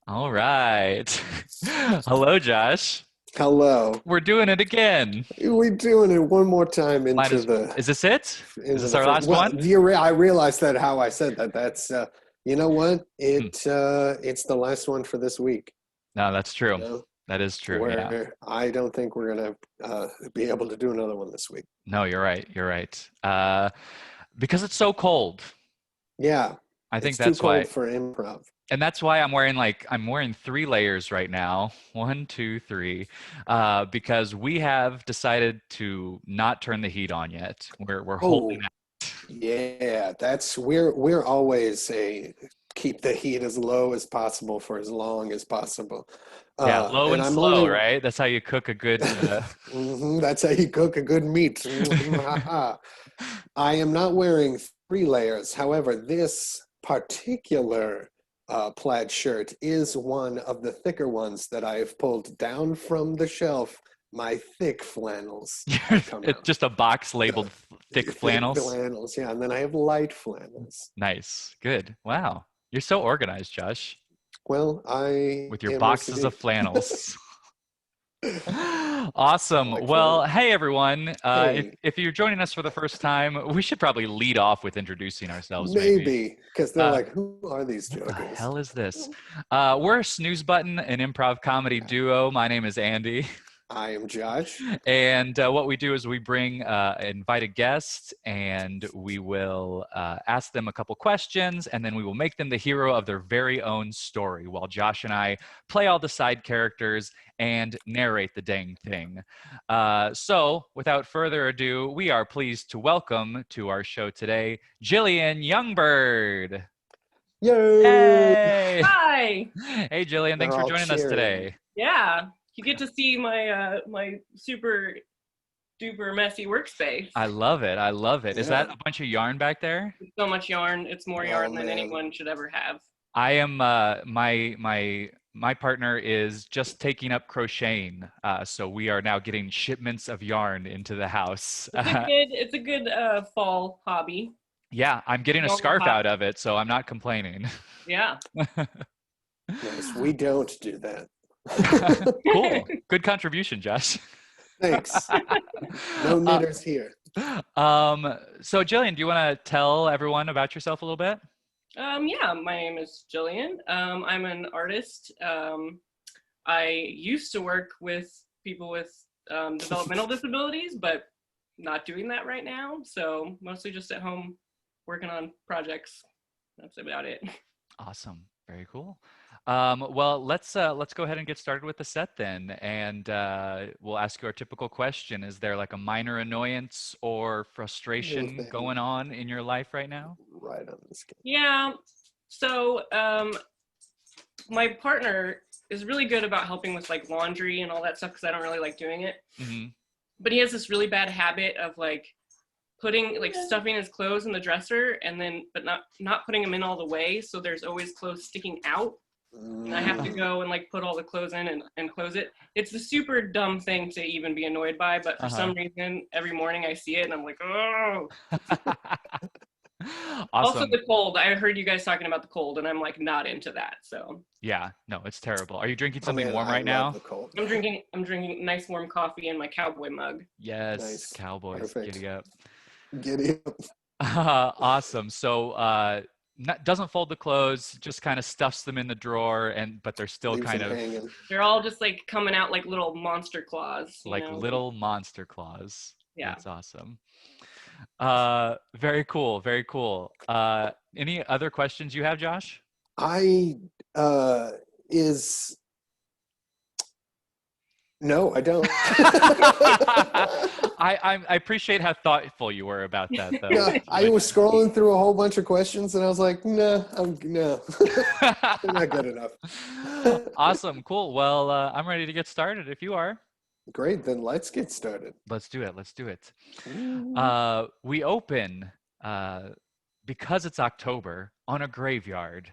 All right. Hello, Josh. Hello. We're doing it again. We doing it one more time Might as Is this it? Is into this the our first. last Well, one? I realized that how I said that. That's you know what? Hmm. It's the last one for this week. No, that's You true. know, That is true. Yeah. where I don't think we're gonna be able to do another one this week. No, you're right. You're right. Because it's so cold. Yeah, I think it's too that's why. cold for improv. And that's why I'm wearing three layers right now. One, two, three. Because we have decided to not turn the heat on yet. We're holding Oh, out. yeah, that's we're always a keep the heat as low as possible for as long as possible. Yeah, low And and I'm slow, only right? That's how you cook a good Mhm, that's how you cook a good meat. I am not wearing three layers. However, this particular plaid shirt is one of the thicker ones that I have pulled down from the shelf. My thick flannels have come It's out. just a box The labeled thick thick flannels. flannels, yeah. And then I have light flannels. Nice. Good. Wow. You're so organized, Josh, Well, I with your am boxes of OCD. flannels. I Awesome. like Well, flannels. hey everyone. Hey, If you're joining us for the first time, we should probably lead off with introducing ourselves, maybe. maybe, because they're Uh, like, who are these what the jokers? hell is this? We're Snooze Button, an improv comedy Yeah. duo. My name is Andy. I am Josh. And what we do is we bring invited guests and we will ask them a couple questions and then we will make them the hero of their very own story while Josh and I play all the side characters and narrate the dang thing. So, without further ado, we are pleased to welcome to our show today Jillian Youngbird. Yay! Hey! Hi. Hey, Jillian, thanks They're for all joining us cheering. today. Yeah. You get to see my super duper messy workspace. I love it. I love it. Is that Yeah. a bunch of yarn back there? So much yarn. It's more Oh yarn than man. anyone should ever have. I am my partner is just taking up crocheting. So we are now getting shipments of yarn into the house. It's a good fall hobby. Yeah, I'm getting a Normal scarf out hobby. of it, so I'm not complaining. Yeah. Nice. We don't do that. Cool. Good contribution, Josh. Thanks. No uh, knitters here. so Jillian, do you want to tell everyone about yourself a little bit? Yeah, my name is Jillian. I'm an artist. I used to work with people with developmental disabilities, but not doing that right now. So mostly just at home working on projects. That's about it. Awesome. Very cool. Well, let's go ahead and get started with the set then, and we'll ask you our typical question. Is there like a minor annoyance or frustration Anything going on in your life right now? right on the skin. Yeah. So my partner is really good about helping with like laundry and all that stuff because I don't really like doing it. Hmm. But he has this really bad habit of like putting like stuffing his clothes in the dresser and then but not putting them in all the way, so there's always clothes sticking out. And I have to Mm. go and like put all the clothes in and close it. It's a super dumb thing to even be annoyed by, but for Uh-huh. some reason every morning I see it and I'm like, oh. Also Awesome. the cold. I heard you guys talking about the cold and I'm like not into that. So Yeah, no, it's terrible. Are you drinking Oh something man, warm I right love now? the cold. I'm drinking nice warm coffee in my cowboy mug. Yes, Nice. Cowboys, Perfect. giddy up. Giddy up. Awesome. So, doesn't fold the clothes, just kind of stuffs them in the drawer, and but they're still Leaves kind them of hanging. They're all just like coming out like little monster claws, you like know? Like, little monster claws. yeah. That's awesome. Very cool. Very cool. Any other questions you have, Josh? I uh is no, I don't. I appreciate how thoughtful you were about that, though. No, I was scrolling through a whole bunch of questions and I was like, no, no. They're not good enough. Awesome. Cool. Well, I'm ready to get started if you are. Great, then let's get started. Let's do it. Let's do it. Ooh. We open uh, because it's October on a graveyard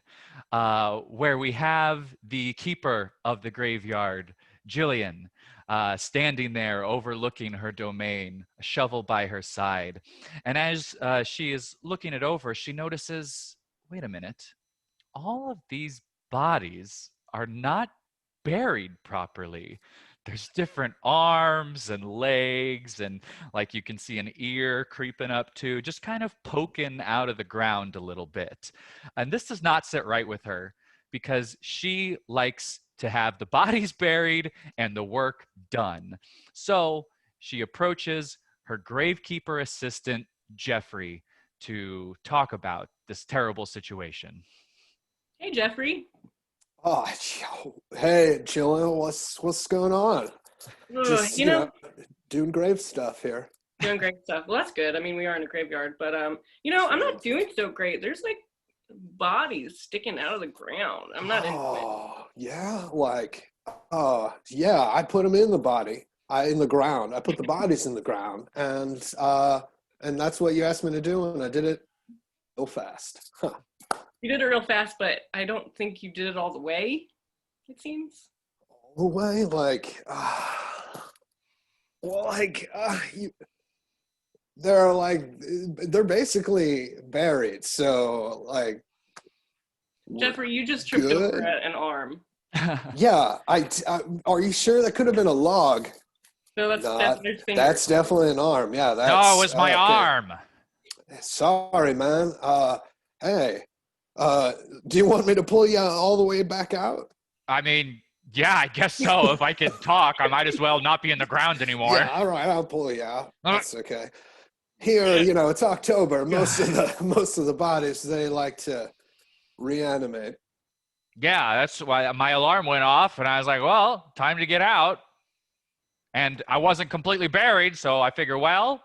where we have the keeper of the graveyard, Jillian, standing there overlooking her domain, a shovel by her side. And as she is looking it over, she notices, wait a minute, all of these bodies are not buried properly. There's different arms and legs, and like you can see an ear creeping up too, just kind of poking out of the ground a little bit. And this does not sit right with her because she likes to have the bodies buried and the work done. So she approaches her gravekeeper assistant, Jeffrey, to talk about this terrible situation. Hey, Jeffrey. Oh, hey, Jillian, what's going on? Just You know, doing grave stuff here. doing great stuff. Well, that's good. I mean, we are in a graveyard, but you know, I'm not doing so great. There's like bodies sticking out of the ground. I'm not into it. Oh, yeah, yeah. I put them in the body, in the ground. I put the bodies in the ground, and that's what you asked me to do, and I did it real fast. Huh. You did it real fast, but I don't think you did it all the way. It seems. All the way, they're basically buried. So like, Jeffrey, you just tripped over an arm. Yeah, are you sure that could have been a log? No, that's definitely finger. That's definitely an arm. Yeah, that's. No, it was my arm. Sorry, man. Hey, do you want me to pull you all the way back out? I mean, yeah, I guess so. If I could talk, I might as well not be in the ground anymore. Yeah, all right, I'll pull you out. That's okay. Here, you know, it's October. Most of the bodies, they like to reanimate. Yeah, that's why my alarm went off, and I was like, well, time to get out. And I wasn't completely buried, so I figure, well,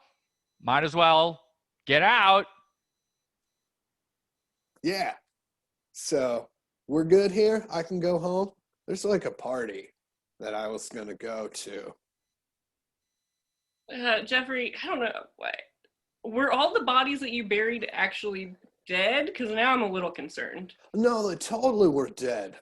might as well get out. Yeah. So we're good here. I can go home. There's like a party that I was going to go to. Jeffrey, I don't know. Were all the bodies that you buried actually dead? Because now I'm a little concerned. No, they totally were dead.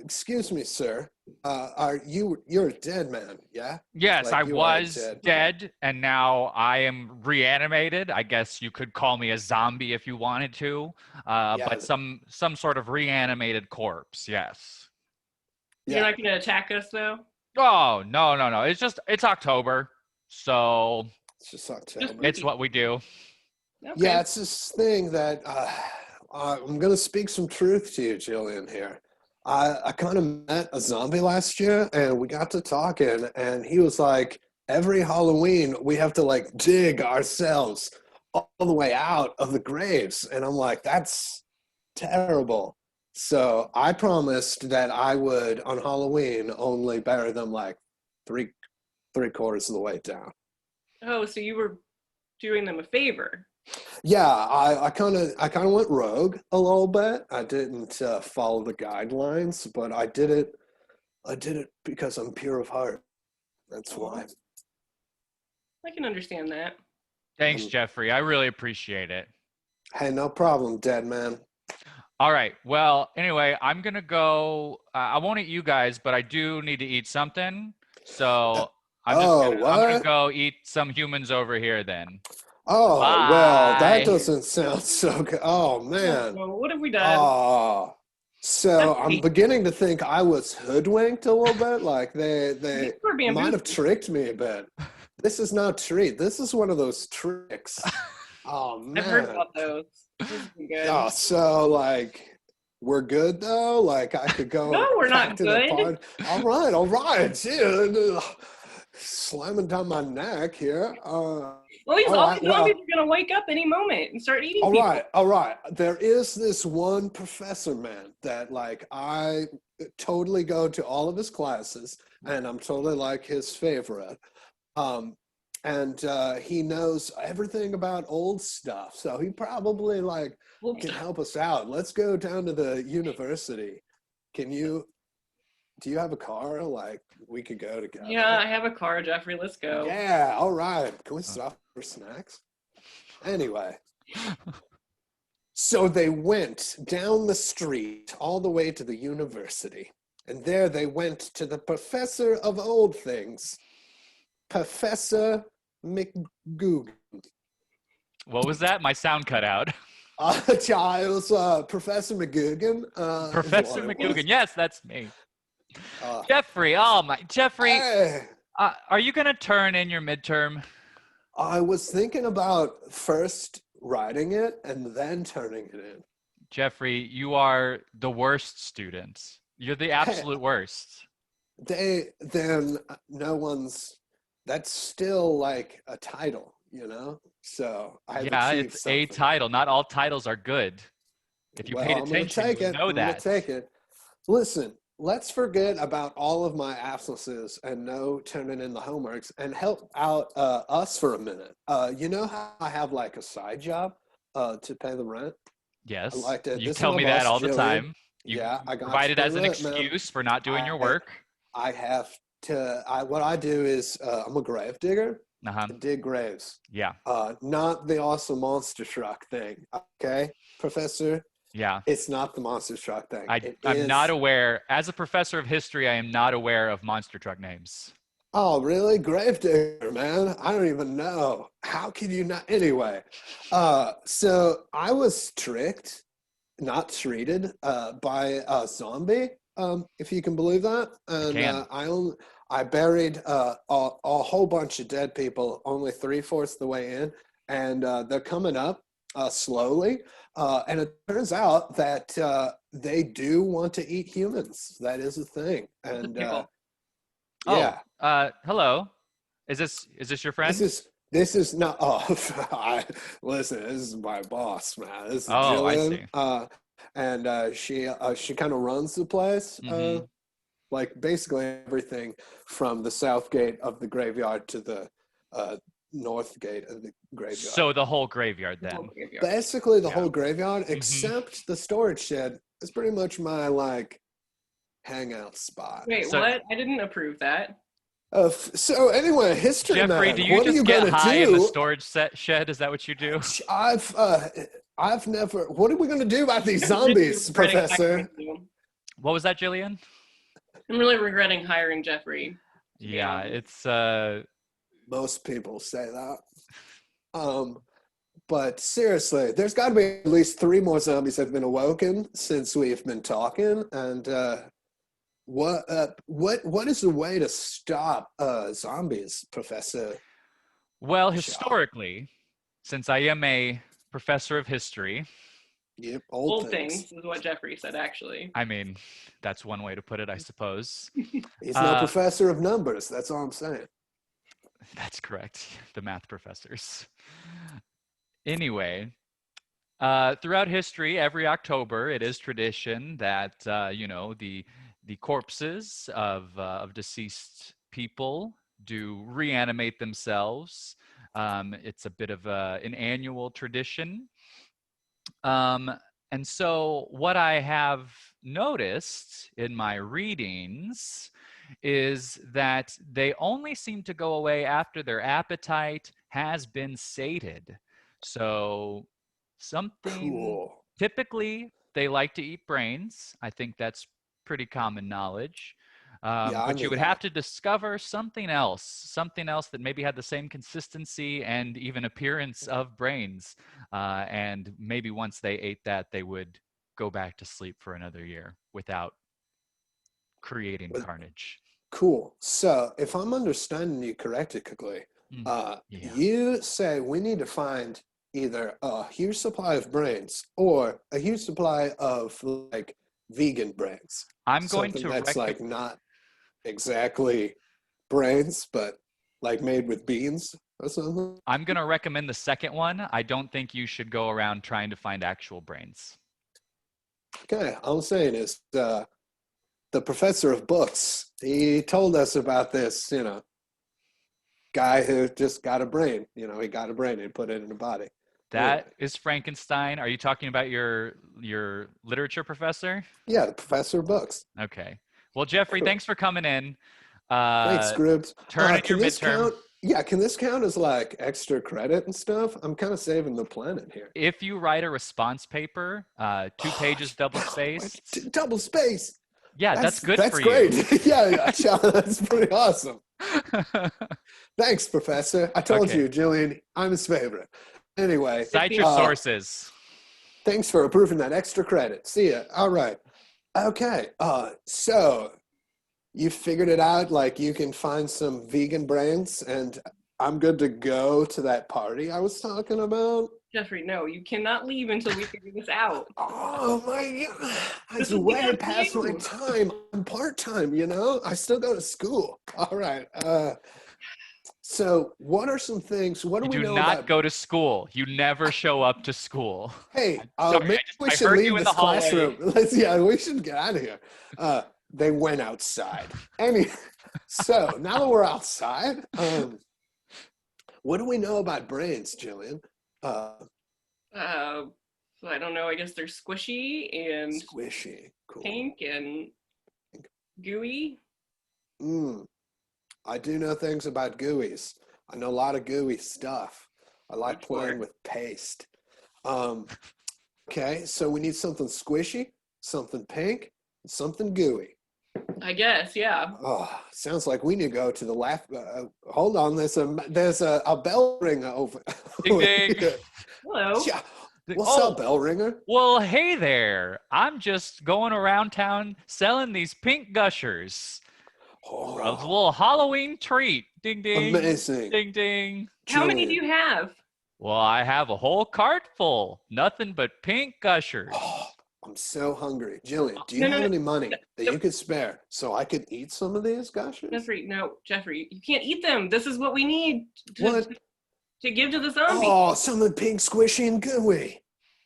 Excuse me, sir. You're a dead man, yeah? Yes, I you was are dead, and now I am reanimated. I guess you could call me a zombie if you wanted to, but some sort of reanimated corpse, yes. You're not going to attack us, though? Oh, no. It's October, so it's just October. It's what we do. Okay. Yeah, it's this thing that I'm going to speak some truth to you, Jillian, here. I kind of met a zombie last year, and we got to talking, and he was like, every Halloween, we have to like dig ourselves all the way out of the graves. And I'm like, that's terrible. So I promised that I would, on Halloween, only bury them like three quarters of the way down. Oh, so you were doing them a favor. Yeah, I kind of went rogue a little bit. I didn't follow the guidelines, but I did it because I'm pure of heart. That's why. I can understand that. Thanks, Jeffrey. I really appreciate it. Hey, no problem, dead man. All right. Well, anyway, I'm going to go. I won't eat you guys, but I do need to eat something. So I'm going to go eat some humans over here then. Oh, Bye. well, that doesn't sound so good. Oh, man. Well, what have we done? Oh, so I'm beginning to think I was hoodwinked a little bit. Like they might have tricked me a bit. This is not treat. This is one of those tricks. Oh, man. I've heard about those. Good. Oh, so like we're good though. Like I could go. No, we're not good. All right. Gee, slamming down my neck here. Well, these zombies are gonna wake up any moment and start eating people. All right. There is this one professor man that like I totally go to all of his classes, and I'm totally like his favorite. And he knows everything about old stuff, so he probably like can help us out. Let's go down to the university. Do you have a car? Like we could go together. Yeah, I have a car, Jeffrey. Let's go. Yeah, all right. Can we stop for snacks? Anyway, so they went down the street all the way to the university, and there they went to the professor of old things, Professor McGoog. What was that? My sound cut out. It was Professor McGugan. Professor What it was. McGugan. Yes, that's me. Uh, Jeffrey. Oh my, Jeffrey. hey, Are you gonna turn in your midterm? I was thinking about first writing it and then turning it in. Jeffrey, you are the worst student. You're the Hey, absolute worst. then no one's. That's still like a title, you know. So I've Yeah, achieved it's a something. title. Not all titles are good. If you Well, paid I'm gonna attention, take you it. know I'm gonna that. take it. Listen, let's forget about all of my absences and no turning in the homeworks and help out us for a minute. You know how I have like a side job to pay the rent? I Yes, like to. you This is tell my me that boss, all the Jillian. time. You Yeah, I got provide to it pay as an rent, man. excuse for not doing your I work. I have to. What I do is I'm a grave digger. Uh-huh. I dig graves. Yeah. Not the awesome monster truck thing. Okay, Professor. Yeah. It's not the monster truck thing. I'm not aware, as a professor of history, I am not aware of monster truck names. Oh, really? Gravedigger, man. I don't even know. How can you not? Anyway, so I was tricked, not treated, by a zombie, if you can believe that. And can. I buried a whole bunch of dead people, only 3/4 the way in, and they're coming up slowly. And it turns out that they do want to eat humans. That is a thing. And Typical. yeah. Hello. Is this your friend? This is not. Oh, listen. This is my boss, man. This is Oh, I Jillian. see. And she kind of runs the place. Mhm. Like basically everything from the south gate of the graveyard to the north gate of the graveyard. So the whole graveyard The whole then. graveyard. Basically the Yeah. whole graveyard, Mhm. except the storage shed, is pretty much my like hangout spot. Wait, So- what? I didn't approve that. So anyway, history Jeffrey, man, do you what are just you get gonna high do? in the storage shed? Is that what you do? I've never. What are we gonna do about these I'm really zombies, regretting Professor? hiring you. What was that, Jillian? I'm really regretting hiring Jeffrey. To be Yeah, honest. it's Most people say that. But seriously, there's got to be at least 3 more zombies that have been awoken since we've been talking. And what is the way to stop zombies, Professor? well, historically, since I am a professor of history, Yep, Old things is what Jeffrey said, actually. I mean, that's one way to put it, I suppose. He's no professor of numbers. That's all I'm saying. That's correct. The math professors. Anyway, throughout history, every October, it is tradition that the corpses of deceased people do reanimate themselves. It's a bit of an annual tradition. And so what I have noticed in my readings is that they only seem to go away after their appetite has been sated. So something, Cool. typically they like to eat brains. I think that's pretty common knowledge. Yeah, I But knew you would that. have to discover something else that maybe had the same consistency and even appearance of brains. And maybe once they ate that, they would go back to sleep for another year without creating But- carnage. Cool. So if I'm understanding you correctly, Yeah. you say we need to find either a huge supply of brains or a huge supply of like vegan brains. I'm going Something to that's like not exactly brains, but like made with beans or something. I'm going to recommend the second one. I don't think you should go around trying to find actual brains. Okay, all I'm saying is the professor of books, he told us about this, guy who just got a brain. He got a brain and put it in a body. That is Frankenstein. Are you talking about your literature professor? Yeah, the professor of books. Okay. Well, Jeffrey, thanks for coming in. Thanks, Scribs. Turn in your Can this midterm. count? Yeah, can this count as like extra credit and stuff? I'm kind of saving the planet here. If you write a response paper, 2 pages double spaced. Double space. Yeah, that's good That's for great. you. Yeah, that's pretty awesome. Thanks, Professor. I told Okay. you, Jillian, I'm his favorite. Anyway. Cite your sources. Thanks for approving that extra credit. See ya. All right. Okay. So you figured it out, like you can find some vegan brains and I'm good to go to that party I was talking about. Jeffrey, no, you cannot leave until we figure this out. Oh my God. This It's is way because past you. my time. I'm part-time, you know? I still go to school. All right. So what are some things, what do You we do know not about? go to school. You never show up to school. Hey, Sorry, maybe we I should heard you leave in the this hallway. classroom. We should get out of here. They went outside. So now that we're outside, what do we know about brains, Jillian? So I don't know. I guess they're squishy and Squishy. Cool. pink and gooey. I do know things about GUIs. I know a lot of GUI stuff. I like Sure. playing with paste. Okay, so we need something squishy, something pink, and something gooey. I guess, yeah. Oh, sounds like we need to go to the laugh. Hold on, there's a bell ringer over. Ding, ding. Hello. Yeah. What's up, bell ringer? Well, hey there. I'm just going around town selling these pink gushers. A little Halloween treat. Ding, ding. Amazing. Ding, ding. How many Jillian. do you have? Well, I have a whole cart full. Nothing but pink gushers. Oh, I'm so hungry. Jillian, do you No, have no, any money that no. you could spare so I could eat some of these gushers? Jeffrey, you can't eat them. This is what we need What? to give to the zombie. Oh, something pink, squishy, and gooey.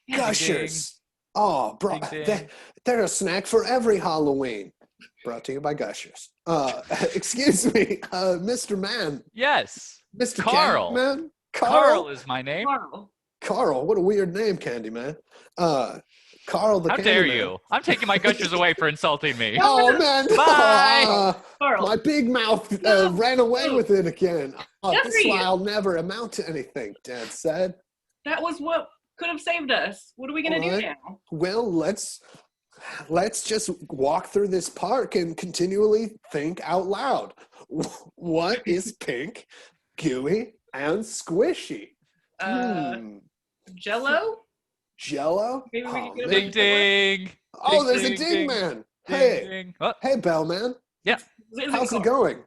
Yeah. Gushers. Oh, bro, Ding, ding. they're a snack for every Halloween. Brought to you by Gushers. Excuse me, Mr. Man. Yes. Mr. Carl. Candyman? Carl is my name. Carl, what a weird name, Candyman. Carl the How Candyman. dare you? I'm taking my gushers away for insulting me. Oh, man. Bye. Carl. My big mouth No. ran away with it again. This Jeffrey. is why I'll never amount to anything, Dad said. That was what could have saved us. What are we going to do Alright. now? Well, let's just walk through this park and continually think out loud. What is pink, gooey, and squishy? JELLO? JELLO? Maybe we Oh, could go man. Ding, ding. Oh, Ding, there's a ding, ding ding. man. Ding, Hey, ding. Oh, hey, bellman. Is How's it Carl? going?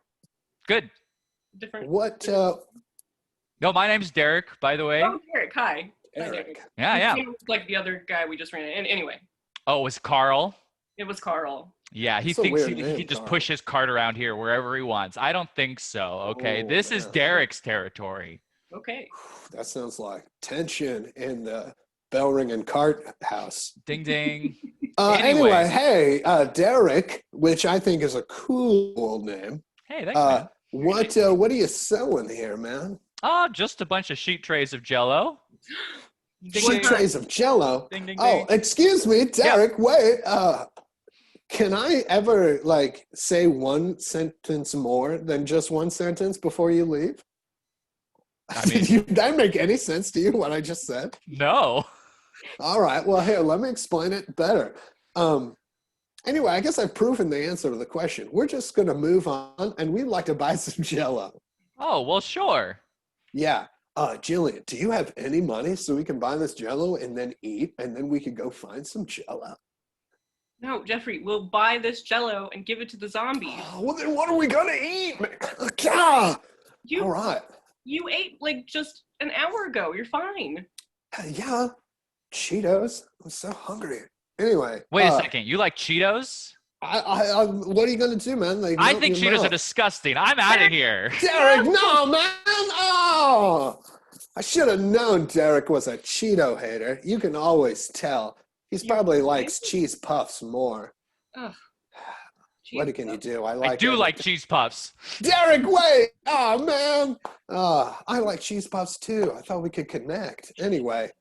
good. Different. What, No, my name's Derek, by the way. Oh, Derek. Hi. Hi, Eric? Yeah, yeah. You seem like the other guy we just ran in. Anyway, Oh, it was Carl. it was Carl. Yeah, he That's a thinks weird he name, can just Carl. push his cart around here wherever he wants. I don't think so. Okay, Oh, this is man. Derek's territory. Okay. That sounds like tension in the bell ring and cart house. Ding, ding. Anyway, hey, Derek, which I think is a cool old name. Hey, thanks, man. What are you selling here, man? Oh, just a bunch of sheet trays of JELLO. Ding, Sheet ding. trays of JELLO. Ding, ding, Oh, ding. excuse me, Derek. Wait. Can I ever say one sentence more than just one sentence before you leave? I mean- Did that make any sense to you? What I just said? No. All right. Well, here, let me explain it better. Anyway, I guess I've proven the answer to the question. We're just going to move on, and we'd like to buy some JELLO. Oh, well, sure. Yeah. Jillian, do you have any money so we can buy this JELLO and then eat, and then we could go find some JELLO? No, Jeffrey, we'll buy this JELLO and give it to the zombies. Oh, well, then what are we going to eat? All right. You ate like just an hour ago. You're fine. Yeah. Cheetos. I'm so hungry. Anyway. Wait a second. You like Cheetos? What are you going to do, man? Like, I melt think your Cheetos are mouth. disgusting. I'm out of here. Derek, no, man. Oh, I should have known Derek was a Cheeto hater. You can always tell. He's probably likes cheese puffs more. Ugh. What can you do? I do like cheese puffs. Derek, wait! Oh, man. I like cheese puffs too. I thought we could connect. Anyway.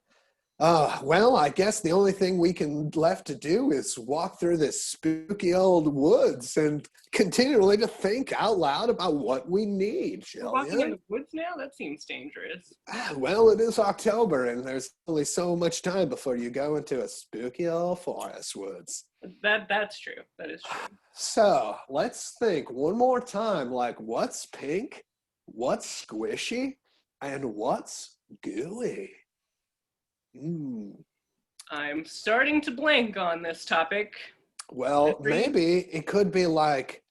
Well, I guess the only thing we can left to do is walk through this spooky old woods and continually to think out loud about what we need, We're walking in Jillian. the woods now? That seems dangerous. Well, it is October, and there's only so much time before you go into a spooky old forest woods. That's true. That is true. So let's think one more time, like what's pink, what's squishy, and what's gooey? I'm starting to blank on this topic. Well, maybe it could be like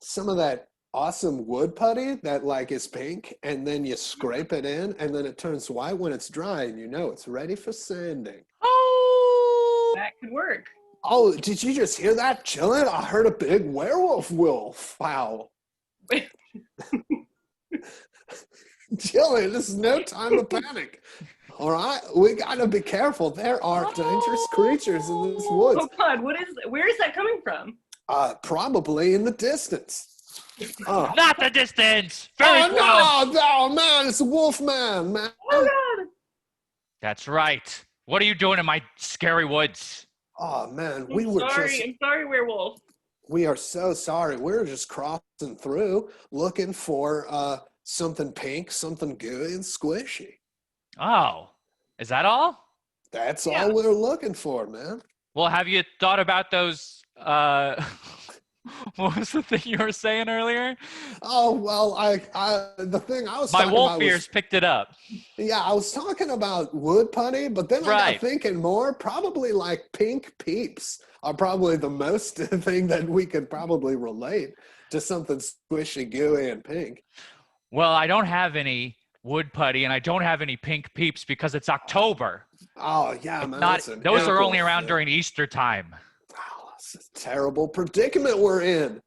some of that awesome wood putty that like is pink, and then you scrape it in, and then it turns white when it's dry, and you know it's ready for sanding. Oh! That could work. Oh, did you just hear that, Jillian? I heard a big werewolf. Wow. Jillian, this is no time to panic. All right, we gotta be careful. There are dangerous creatures in this woods. Oh God, where is that coming from? Probably in the distance. Not the distance! Very close! No, man, it's a wolf man. Oh God! That's right. What are you doing in my scary woods? Oh man, I'm sorry, werewolf. we are so sorry. We're just crossing through looking for something pink, something gooey and squishy. Oh, is that all? That's all we're looking for, man. Well, have you thought about those, what was the thing you were saying earlier? Oh, well, the thing I was My talking wolf about ears picked it up. Yeah, I was talking about wood putty, but then I got thinking more, probably like pink peeps are probably the most thing that we could probably relate to something squishy, gooey, and pink. Well, I don't have any wood putty and I don't have any pink peeps because it's October. Oh, yeah, man. Those are only around during Easter time. Oh, this is a terrible predicament we're in.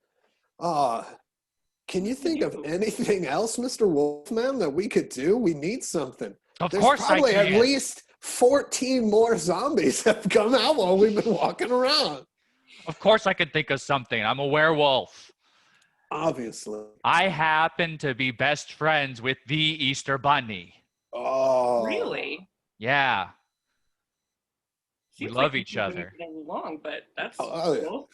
Can you think of anything else, Mr. Wolfman, that we could do? We need something. Of course I can. There's probably at least 14 more zombies have come out while we've been walking around. Of course I could think of something. I'm a werewolf. Obviously. I happen to be best friends with the Easter Bunny. Oh. Really? Yeah. We Seems love like each other. Long, but that's Yeah. cool.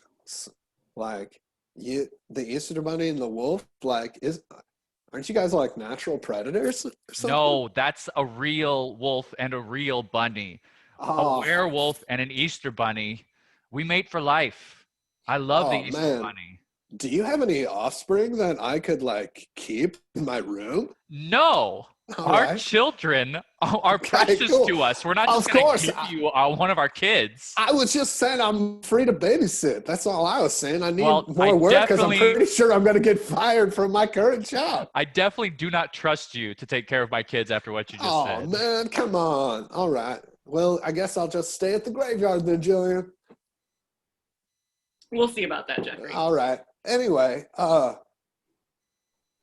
Like the Easter Bunny and the wolf, aren't you guys like natural predators or something? No, that's a real wolf and a real bunny. Oh. A werewolf and an Easter Bunny. We mate for life. I love the Easter Bunny. Do you have any offspring that I could like keep in my room? No. Our children are precious to us. We're not just going to give you one of our kids. I was just saying I'm free to babysit. That's all I was saying. I need more work because I'm pretty sure I'm going to get fired from my current job. I definitely do not trust you to take care of my kids after what you just said. Oh, man, come on. All right. Well, I guess I'll just stay at the graveyard then, Jillian. We'll see about that, Jeffrey. All right. Anyway,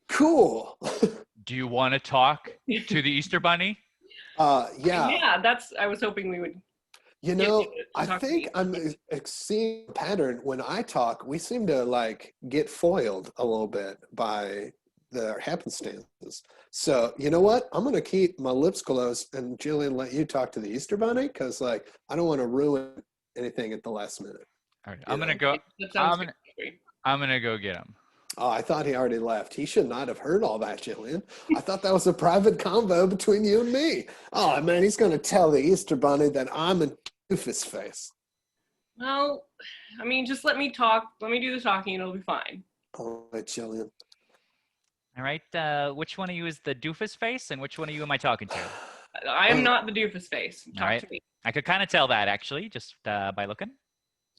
cool. Do you want to talk to the Easter Bunny? Yeah. Yeah, I was hoping we would. You know, I think I'm seeing a pattern. When I talk, we seem to like get foiled a little bit by the happenstances. So, you know what? I'm going to keep my lips closed and Jillian let you talk to the Easter Bunny because like I don't want to ruin anything at the last minute. All right, I'm going to go. I'm going to go get him. Oh, I thought he already left. He should not have heard all that, Jillian. I thought that was a private convo between you and me. Oh, man, he's going to tell the Easter Bunny that I'm a doofus face. Well, I mean, just let me talk. Let me do the talking and it'll be fine. All right, Jillian. All right, which one of you is the doofus face and which one of you am I talking to? I am not the doofus face. Talk to me. I could kind of tell that, actually, just by looking.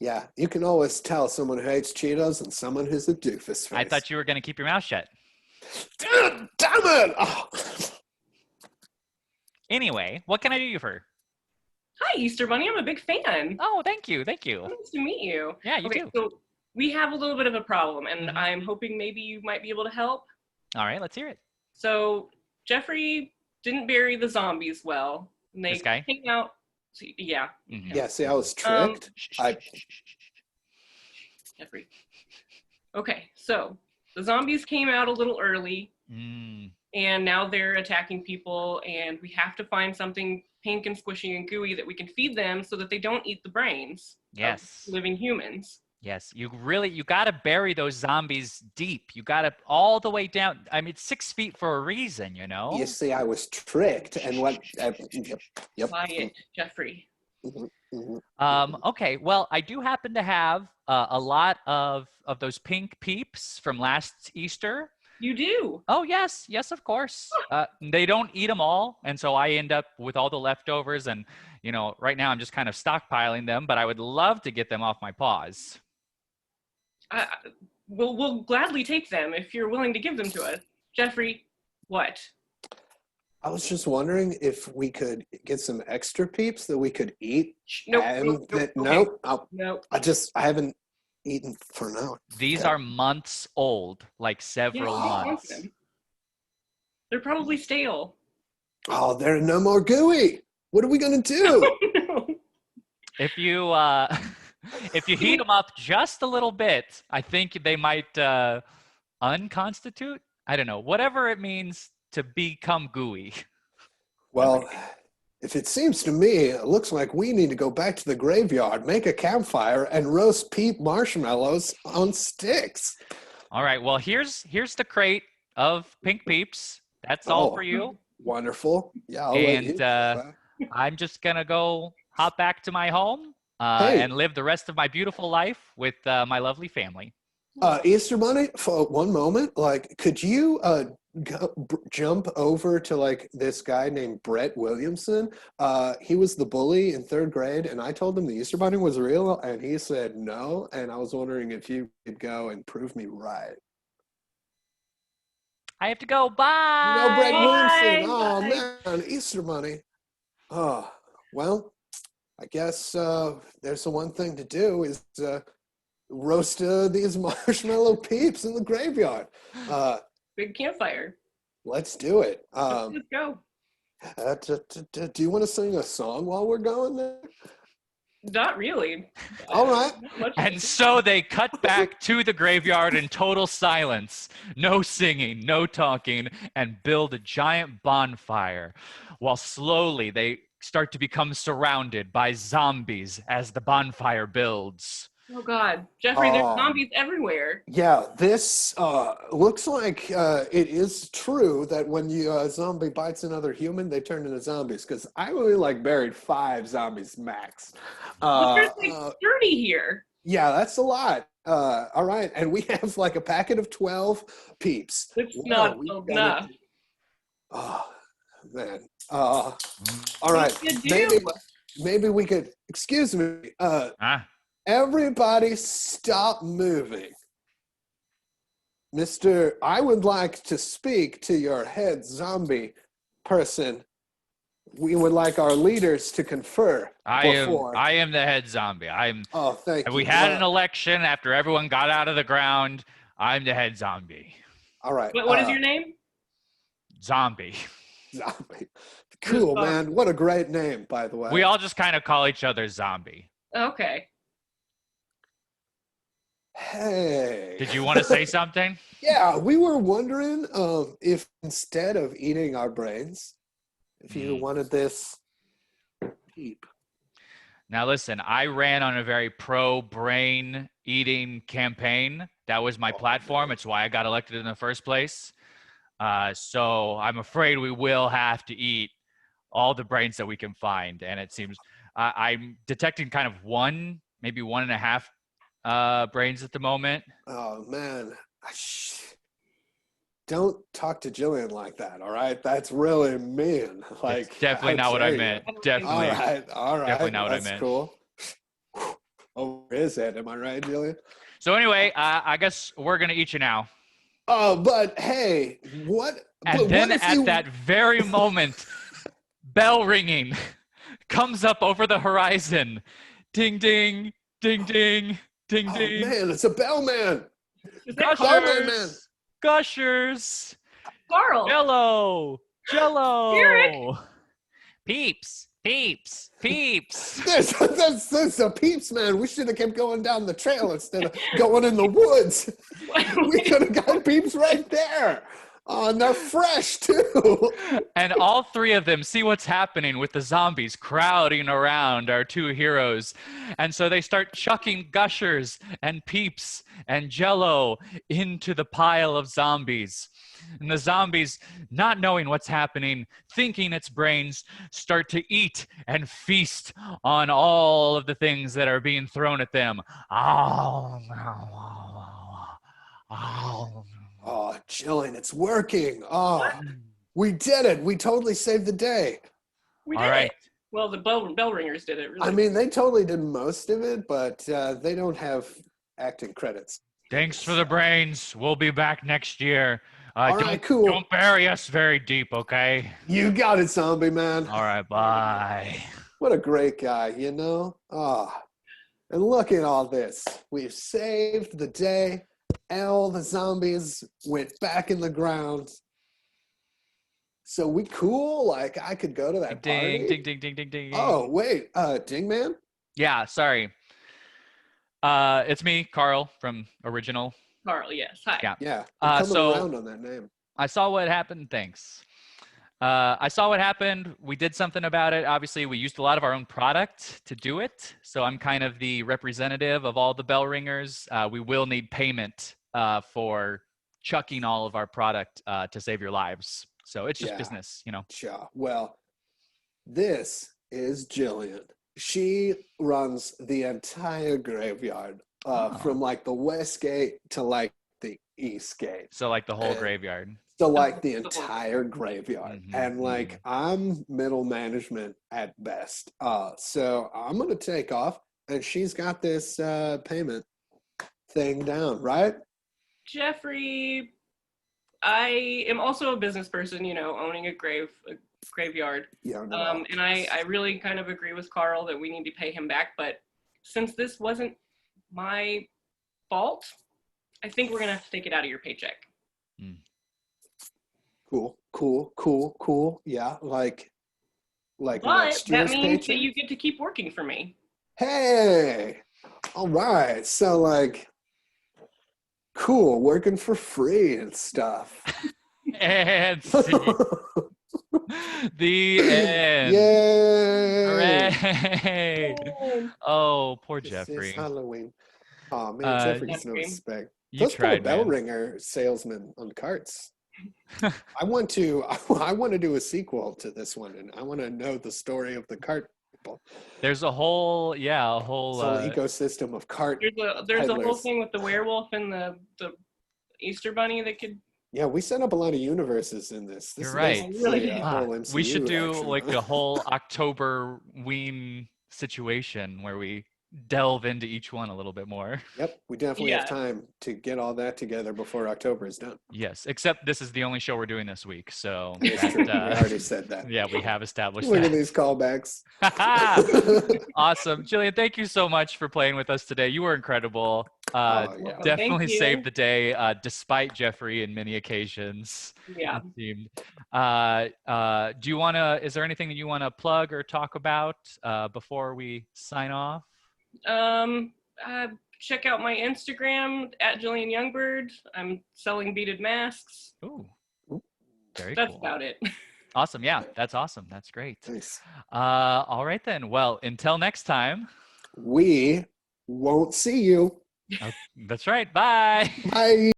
Yeah, you can always tell someone who hates Cheetos and someone who's a doofus face. I thought you were going to keep your mouth shut. Damn it! Oh. Anyway, what can I do you for? Hi, Easter Bunny. I'm a big fan. Oh, thank you. Thank you. Nice to meet you. Yeah, you too. So we have a little bit of a problem, and I'm hoping maybe you might be able to help. All right, let's hear it. So Jeffrey didn't bury the zombies well. And they came out. Yeah. Mm-hmm. Yeah, see, I was tricked. Jeffrey. Okay, so the zombies came out a little early, and now they're attacking people, and we have to find something pink and squishy and gooey that we can feed them so that they don't eat the brains of living humans. Yes, you got to bury those zombies deep. You got to all the way down. I mean, 6 feet for a reason, you know? You see, I was tricked. And what? Yep. Quiet, Jeffrey. Okay, well, I do happen to have a lot of those pink peeps from last Easter. You do? Oh, yes, of course. They don't eat them all, and so I end up with all the leftovers. And, you know, right now I'm just kind of stockpiling them, but I would love to get them off my paws. We'll gladly take them if you're willing to give them to us. Jeffrey, what? I was just wondering if we could get some extra peeps that we could eat. Nope. Nope. I haven't eaten for now. These are months old, like several months. They're probably stale. Oh, they're no more gooey. What are we gonna do? No. If you if you heat them up just a little bit, I think they might unconstitute. I don't know, whatever it means to become gooey. Well, if it seems to me, it looks like we need to go back to the graveyard, make a campfire, and roast peep marshmallows on sticks. All right. Well, here's the crate of pink peeps. That's all for you. Wonderful. Yeah. I'll And I'm just gonna go hop back to my home and live the rest of my beautiful life with my lovely family. Easter Bunny, for one moment, like, could you jump over to like this guy named Brett Williamson? He was the bully in 3rd grade, and I told him the Easter Bunny was real, and he said no. And I was wondering if you could go and prove me right. I have to go. Bye. No, Brett Williamson. Bye. Oh man, Easter Bunny. Oh well, I guess there's the one thing to do is roast these marshmallow peeps in the graveyard. Big campfire. Let's do it. Let's go. Do you want to sing a song while we're going there? Not really. All right. And so they cut back to the graveyard in total silence. No singing, no talking, and build a giant bonfire while slowly they start to become surrounded by zombies as the bonfire builds. Oh God, Jeffrey, there's zombies everywhere. Yeah, this looks like it is true that when a zombie bites another human, they turn into zombies. Because I only like buried 5 zombies max. There's like 30 here. Yeah, that's a lot. All right, and we have like a packet of 12 peeps. It's not enough. Oh man. All right, maybe we could. Excuse me. Everybody stop moving. Mr. I would like to speak to your head zombie person. We would like our leaders to confer. I am the head zombie. Oh, thank you. We had an election after everyone got out of the ground. I'm the head zombie. All right. What is your name? Zombie. Zombie. Cool, man. What a great name, by the way. We all just kind of call each other zombie. Okay. Hey. Did you want to say something? Yeah, we were wondering if instead of eating our brains, if you wanted this peep. Now listen, I ran on a very pro-brain eating campaign. That was my platform. It's why I got elected in the first place. So I'm afraid we will have to eat all the brains that we can find. And it seems I'm detecting kind of maybe 1.5 brains at the moment. Oh man, don't talk to Jillian like that. All right, that's really mean. Like, it's definitely not what I meant. Definitely. All right. Definitely not what I meant. That's cool. Over his head. Am I right, Jillian? So anyway, I guess we're gonna eat you now. Oh, but hey, what? And then at that very moment, bell ringing comes up over the horizon. Ding ding, ding ding. Ding, ding. Oh, man, it's a bellman. Gushers. Gushers. Carl. JELLO. Eric. Peeps. Peeps. Peeps. There's a peeps, man. We should have kept going down the trail instead of going in the woods. We could have got peeps right there. Oh, and they're fresh, too. And all 3 of them see what's happening with the zombies crowding around our 2 heroes. And so they start chucking gushers and peeps and JELLO into the pile of zombies. And the zombies, not knowing what's happening, thinking it's brains, start to eat and feast on all of the things that are being thrown at them. Oh, Jillian, it's working. Oh, we did it. We totally saved the day. All right. Well, the bell ringers did it. Really. I mean, they totally did most of it, but they don't have acting credits. Thanks for the brains. We'll be back next year. All right, cool. Don't bury us very deep, okay? You got it, zombie man. All right, bye. What a great guy, you know? Ah, and look at all this. We've saved the day. All the zombies went back in the ground. So we cool? Like, I could go to that Ding, party? ding, ding, ding, ding. Oh, wait. Ding man? Yeah, sorry. It's me, Carl, from Original. Carl, yes. Hi. Yeah. Yeah. I'm coming so around on that name. I saw what happened. Thanks. I saw what happened. We did something about it. Obviously, we used a lot of our own product to do it. So I'm kind of the representative of all the bell ringers. We will need payment for chucking all of our product to save your lives. So it's just business, you know. Sure. Well, this is Jillian. She runs the entire graveyard from like the west gate to like the east gate. So like the whole graveyard. So like the entire graveyard. Mm-hmm, And like I'm middle management at best. So I'm gonna take off and she's got this payment thing down, right? Jeffrey, I am also a business person, you know, owning a graveyard. Yeah. And I really kind of agree with Carl that we need to pay him back. But since this wasn't my fault, I think we're gonna have to take it out of your paycheck. Cool. Yeah, like But next that year's means paycheck? that you get to keep working for me. Hey, all right. So like, cool, working for free and stuff. And the end. Yay! Hooray! Oh, poor This Jeffrey. is Halloween. Oh man, Jeffrey gets no Jeffrey. respect. You Those poor tried, bell man. ringer salesmen on carts. I want to do a sequel to this one, and I want to know the story of the cart people. There's a whole, Whole ecosystem of cart. There's a whole peddlers. thing with the werewolf and the Easter bunny that could. Yeah, we set up a lot of universes in this. This You're is right. basically a Ah, whole MCU we should do action. like a whole October ween situation where we delve into each one a little bit more. Yep, we definitely have Yeah. time to get all that together before October is done. Yes, except this is the only show we're doing this week. So It's that, true. We already said that. yeah, we have established Look at that. these callbacks. Awesome. Jillian, thank you so much for playing with us today. You were incredible. Oh, yeah. Definitely Thank you. saved the day, despite Jeffrey in many occasions. Yeah. It seemed. Do you want to, is there anything that you want to plug or talk about before we sign off? Check out my Instagram at Jillian Youngbird. I'm selling beaded masks. Ooh, very That's cool. about it. Awesome. Yeah, that's awesome. That's great. Nice. All right then. Well, until next time. We won't see you. That's right. Bye. Bye.